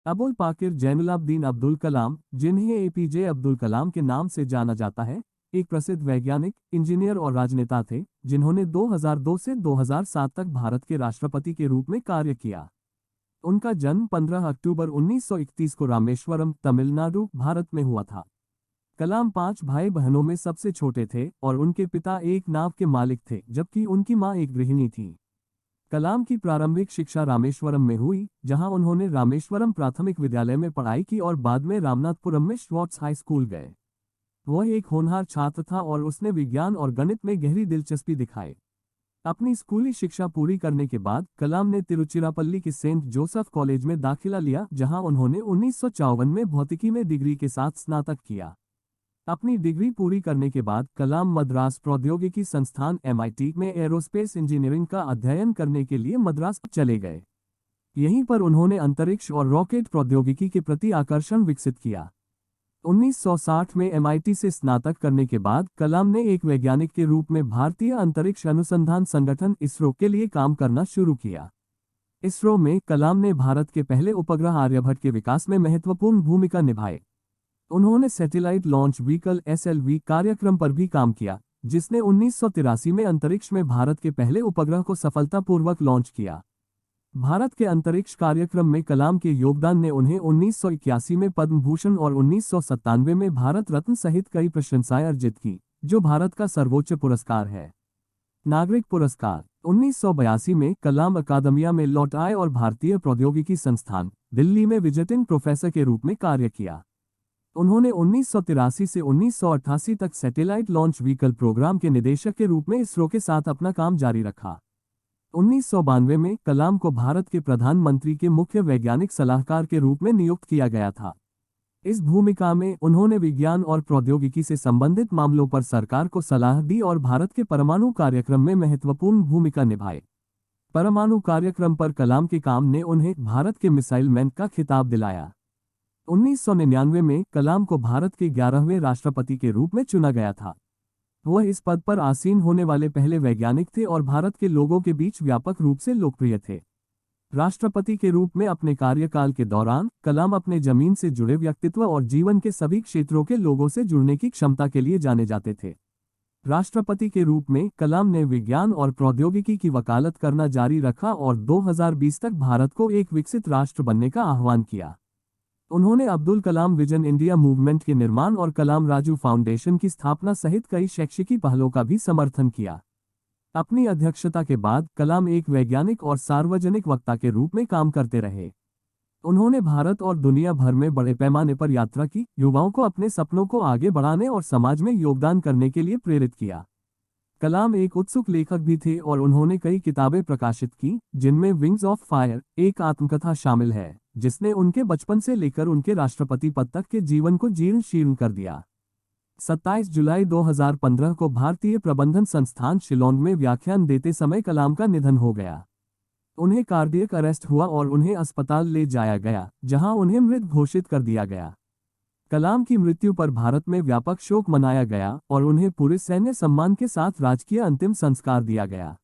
अबुल पाकिर जैनुलाब्दीन अब्दुल कलाम, जिन्हें एपीजे अब्दुल कलाम के नाम से जाना जाता है, एक प्रसिद्ध वैज्ञानिक, इंजीनियर और राजनेता थे, जिन्होंने 2002 से 2007 तक भारत के राष्ट्रपति के रूप में कार्य किया। उनका जन्म 15 अक्टूबर 1931 को रामेश्वरम, तमिलनाडु, भारत में हुआ था। कलाम 5 भाई बहनों में सबसे छोटे थे और उनके पिता एक नाव के मालिक थे, जबकि उनकी मां एक गृहिणी थी। कलाम की प्रारंभिक शिक्षा रामेश्वरम में हुई, जहां उन्होंने रामेश्वरम प्राथमिक विद्यालय में पढ़ाई की और बाद में रामनाथपुरम में श्वार्ट्ज हाई स्कूल गए। वह एक होनहार छात्र था और उसने विज्ञान और गणित में गहरी दिलचस्पी दिखाई। अपनी स्कूली शिक्षा पूरी करने के बाद कलाम ने तिरुचिरापल्ली के सेंट जोसेफ कॉलेज में दाखिला लिया, जहां उन्होंने 1954 में भौतिकी में डिग्री के साथ स्नातक किया। अपनी डिग्री पूरी करने के बाद कलाम मद्रास प्रौद्योगिकी संस्थान MIT में एरोस्पेस इंजीनियरिंग का अध्ययन करने के लिए मद्रास चले गए। यहीं पर उन्होंने अंतरिक्ष और रॉकेट प्रौद्योगिकी के प्रति आकर्षण विकसित किया। 1960 में MIT से स्नातक करने के बाद कलाम ने एक वैज्ञानिक के रूप में भारतीय अंतरिक्ष अनुसंधान संगठन इसरो के लिए काम करना शुरू किया। इसरो में कलाम ने भारत के पहले उपग्रह आर्यभट्ट के विकास में महत्वपूर्ण भूमिका निभाई। उन्होंने सैटेलाइट लॉन्च व्हीकल SLV कार्यक्रम पर भी काम किया, जिसने 1983 में अंतरिक्ष में भारत के पहले उपग्रह को सफलतापूर्वक लॉन्च किया। भारत के अंतरिक्ष कार्यक्रम में कलाम के योगदान ने उन्हें 1981 में पद्म भूषण और 1997 में भारत रत्न सहित कई प्रशंसाएं अर्जित की, जो भारत का सर्वोच्च पुरस्कार है। नागरिक पुरस्कार 1982 में कलाम अकादमिया में लौट आए और भारतीय प्रौद्योगिकी संस्थान, दिल्ली में विजिटिंग प्रोफेसर के रूप में कार्य किया। उन्होंने 1983 से 1988 तक सैटेलाइट लॉन्च व्हीकल प्रोग्राम के निदेशक के रूप में इसरो के साथ अपना काम जारी रखा। 1992 में कलाम को भारत के प्रधानमंत्री के मुख्य वैज्ञानिक सलाहकार के रूप में नियुक्त किया गया था। इस भूमिका में उन्होंने विज्ञान और प्रौद्योगिकी से संबंधित मामलों पर सरकार को सलाह दी और भारत के परमाणु कार्यक्रम में महत्वपूर्ण भूमिका निभाई। परमाणु कार्यक्रम पर कलाम के काम ने उन्हें भारत के मिसाइल मैन का खिताब दिलाया। 1999 में कलाम को भारत के 11वें राष्ट्रपति के रूप में चुना गया था। वह इस पद पर आसीन होने वाले पहले वैज्ञानिक थे और भारत के लोगों के बीच व्यापक रूप से लोकप्रिय थे। राष्ट्रपति के रूप में अपने कार्यकाल के दौरान कलाम अपने जमीन से जुड़े व्यक्तित्व और जीवन के सभी क्षेत्रों के लोगों से जुड़ने की क्षमता के लिए जाने जाते थे। राष्ट्रपति के रूप में कलाम ने विज्ञान और प्रौद्योगिकी की वकालत करना जारी रखा और 2020 तक भारत को एक विकसित राष्ट्र बनने का आह्वान किया। उन्होंने Abdul Kalam vision India movement के निर्माण और कलाम राजू फाउंडेशन की स्थापना सहित कई शैक्षिकी पहलों का भी समर्थन किया। अपनी अध्यक्षता के बाद कलाम एक वैज्ञानिक और सार्वजनिक वक्ता के रूप में काम करते रहे। उन्होंने भारत और दुनिया भर में बड़े पैमाने पर यात्रा की, युवाओं को अपने सपनों को आगे बढ़ाने और समाज में योगदान करने के लिए प्रेरित किया। कलाम एक उत्सुक लेखक भी थे और उन्होंने कई किताबें प्रकाशित की, जिनमें विंग्स ऑफ फायर, एक आत्मकथा शामिल है, जिसने उनके बचपन से लेकर उनके राष्ट्रपति पद तक के जीवन को जीर्ण शीर्ण कर दिया। 27 जुलाई 2015 को भारतीय प्रबंधन संस्थान शिलोंग में व्याख्यान देते समय कलाम का निधन हो गया। उन्हें कार्डियक अरेस्ट हुआ और उन्हें अस्पताल ले जाया गया, जहां उन्हें मृत घोषित कर दिया गया। कलाम की मृत्यु पर भारत में व्यापक शोक मनाया गया और उन्हें पूरे सैन्य सम्मान के साथ राजकीय अंतिम संस्कार दिया गया।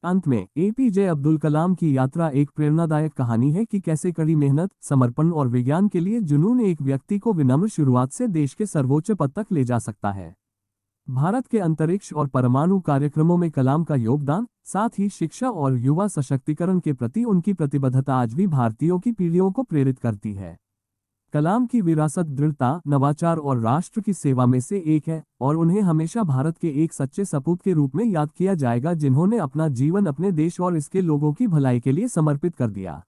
अंत में एपीजे अब्दुल कलाम की यात्रा एक प्रेरणादायक कहानी है कि कैसे कड़ी मेहनत, समर्पण और विज्ञान के लिए जुनून एक व्यक्ति को विनम्र शुरुआत से देश के सर्वोच्च पद तक ले जा सकता है। भारत के अंतरिक्ष और परमाणु कार्यक्रमों में कलाम का योगदान, साथ ही शिक्षा और युवा सशक्तिकरण के प्रति उनकी प्रतिबद्धता आज भी भारतीयों की पीढ़ियों को प्रेरित करती है। कलाम की विरासत दृढ़ता, नवाचार और राष्ट्र की सेवा में से एक है और उन्हें हमेशा भारत के एक सच्चे सपूत के रूप में याद किया जाएगा, जिन्होंने अपना जीवन अपने देश और इसके लोगों की भलाई के लिए समर्पित कर दिया।